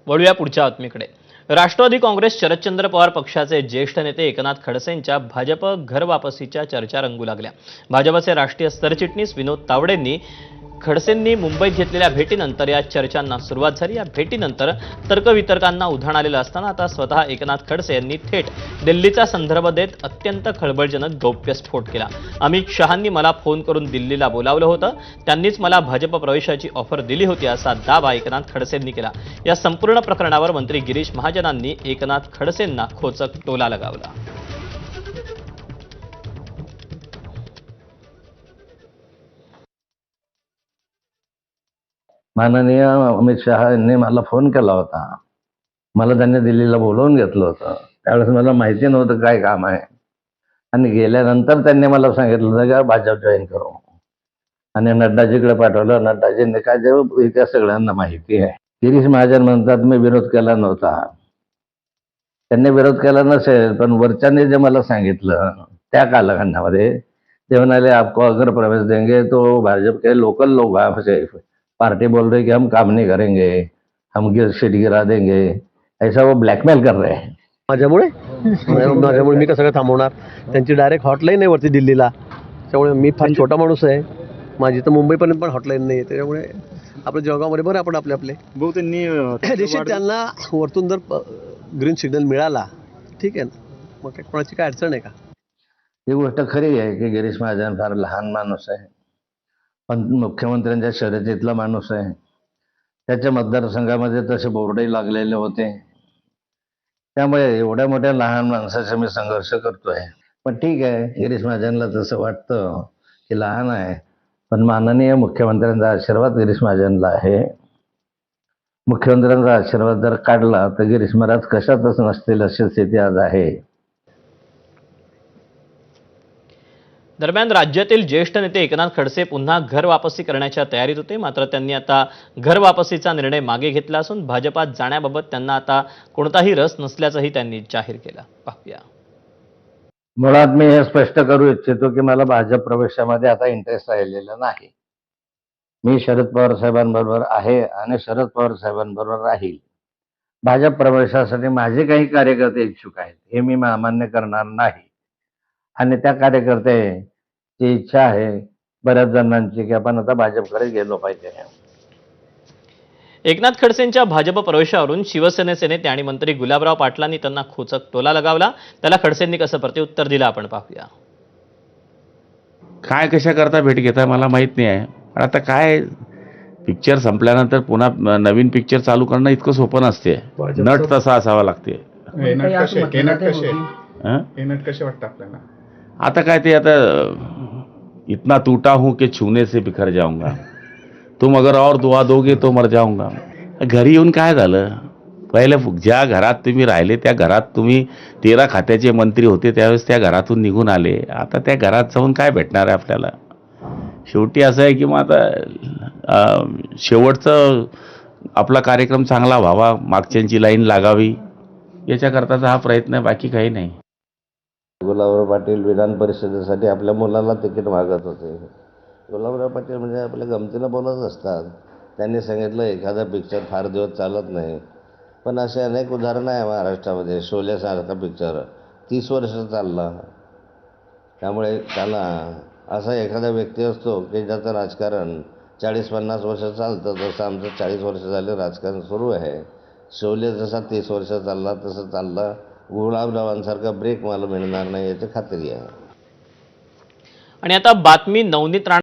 वळूया पुढच्या बातमीकडे। राष्ट्रवादी काँग्रेस शरदचंद्र पवार पक्षाचे ज्येष्ठ नेते एकनाथ खडसेंच्या भाजप घर वापसीच्या चर्चा रंगू लागल्या। भाजपचे राष्ट्रीय सरचिटणीस विनोद तावडेंनी खडसेंनी मुंबईत घेतलेल्या भेटीनंतर या चर्चांना सुरुवात झाली। या भेटीनंतर तर्कवितर्कांना उधाण आलेलं असताना आता स्वतः एकनाथ खडसे यांनी थेट दिल्लीचा संदर्भ देत अत्यंत खळबळजनक गौप्यस्फोट केला। अमित शहांनी मला फोन करून दिल्लीला बोलावलं होतं, त्यांनीच मला भाजप प्रवेशाची ऑफर दिली होती असा दावा एकनाथ खडसेंनी केला। या संपूर्ण प्रकरणावर मंत्री गिरीश महाजनांनी एकनाथ खडसेंना खोचक टोला लगावला। माननीय अमित शहा यांनी मला फोन केला होता। मला त्यांनी दिल्लीला बोलवून घेतलं होतं। त्यावेळेस मला माहिती नव्हतं काय काम आहे आणि गेल्यानंतर त्यांनी मला सांगितलं होतं की भाजप जॉईन करू आणि नड्डाजीकडे पाठवलं। नड्डाजींनी काय जे त्या सगळ्यांना माहिती आहे। गिरीश महाजन म्हणतात मी विरोध केला नव्हता। त्यांनी विरोध केला नसेल, पण वरच्यांनी जे मला सांगितलं त्या कालखंडामध्ये ते म्हणाले आपको अगर प्रवेश देंगे तो भाजप के लोकल लोग आपसे पार्टी बोल रही कि हम काम नहीं करेंगे, हम सीट गिरा देंगे, ऐसा वो ब्लॅकमेल कर रहे हैं। माझ्यामुळे मी कसं काय थांबवणार? त्यांची डायरेक्ट हॉटलाईन आहे वरती दिल्लीला। त्यामुळे मी फार छोटा माणूस आहे, माझी तर मुंबईपर्यंत पण हॉटलाईन नाही आहे। त्याच्यामुळे आपल्या जळगावमध्ये बरं आपण आपले भाऊ त्यांनी निश्चित त्यांना वरतून जर ग्रीन सिग्नल मिळाला ठीक आहे ना, मग काय कोणाची काय अडचण आहे का? ही गोष्ट खरी आहे की गिरीश महाजन फार लहान माणूस आहे, पण मुख्यमंत्र्यांच्या शर्यतीतला माणूस आहे। त्याच्या मतदारसंघामध्ये तसे बोर्डही लागलेले होते। त्यामुळे एवढ्या मोठ्या लहान माणसाचा मी संघर्ष करतोय। पण ठीक आहे, गिरीश महाजनला तसं वाटतं की लहान आहे, पण माननीय मुख्यमंत्र्यांचा आशीर्वाद गिरीश महाजनला आहे। मुख्यमंत्र्यांचा आशीर्वाद जर काढला तर गिरीश महाराज कशातच नसतील अशी स्थिती आज आहे। दरम्यान राज्यातील ज्येष्ठ नेते एकनाथ खडसे पुन्हा घर वापसी करण्याच्या तयारीत होते, मात्र त्यांनी आता घर वापसीचा निर्णय मागे घेतला असून भाजपात जाण्याबाबत त्यांना आता कोणताही रस नसल्याचंही त्यांनी जाहीर केलं। पाहूया। मुळात मी हे स्पष्ट करू इच्छितो की मला भाजप प्रवेशामध्ये आता इंटरेस्ट राहिलेला नाही। मी शरद पवार साहेबांबरोबर आहे आणि शरद पवार साहेबांबरोबर राहील। भाजप प्रवेशासाठी माझे काही कार्यकर्ते इच्छुक आहेत, हे मी अमान्य करणार नाही। आणि त्या कार्यकर्त्याची इच्छा आहे बऱ्याच जणांची की आपण आता भाजपकडे गेलो पाहिजे। एकनाथ खडसेंच्या भाजप प्रवेशावरून शिवसेनेचे नेते आणि मंत्री गुलाबराव पाटलांनी त्यांना खोचक टोला लगावला। त्याला खडसेंनी कसं प्रत्युत्तर दिलं आपण पाहूया। काय कशा करता भेट घेता मला माहित नाही आहे। आता काय पिक्चर संपल्यानंतर पुन्हा नवीन पिक्चर चालू करणं इतकं सोपं नसते। नट तसा असावा लागते। एनट कसे वाटतं आपल्याला? आता काय ते आता इतना टूटा हूं कि छूने से बिखर जाऊंगा, तुम अगर और दुआ दोगे तो मर जाऊंगा। घरी येऊन काय झालं? पहिले ज्या घरात तुम्ही राहिले त्या घरात तुम्ही 13 खात्याचे मंत्री होते, त्यावेळेस त्या घरातून निघून आले। आता त्या घरात जाऊन काय भेटणार आहे आपल्याला? शेवटी असं आहे की मग आता शेवटचं आपला कार्यक्रम चांगला व्हावा, मागच्यांची लाईन लागावी, याच्याकरताचा हा प्रयत्न आहे, बाकी काही नाही। गुलाबराव पाटील विधान परिषदेसाठी आपल्या मुलाला तिकीट मागत होते। गुलाबराव पाटील म्हणजे आपल्या गमतीला बोलत असतात। त्यांनी सांगितलं एखादा पिक्चर फार दिवस चालत नाही, पण असे अनेक उदाहरणं आहे महाराष्ट्रामध्ये। शोलेसारखा पिक्चर 30 वर्ष चालला। त्यामुळे त्याला असा एखादा व्यक्ती असतो की ज्याचं राजकारण 40-50 वर्ष चालतं, जसं आमचं 40 वर्ष झाले राजकारण सुरू आहे। शोले जसा 30 वर्ष चालला तसं चालला। गुलाबरावांसारखा ब्रेक मला मिळणार नाही याची खात्री आहे। आणि आता बातमी नवनीत राणा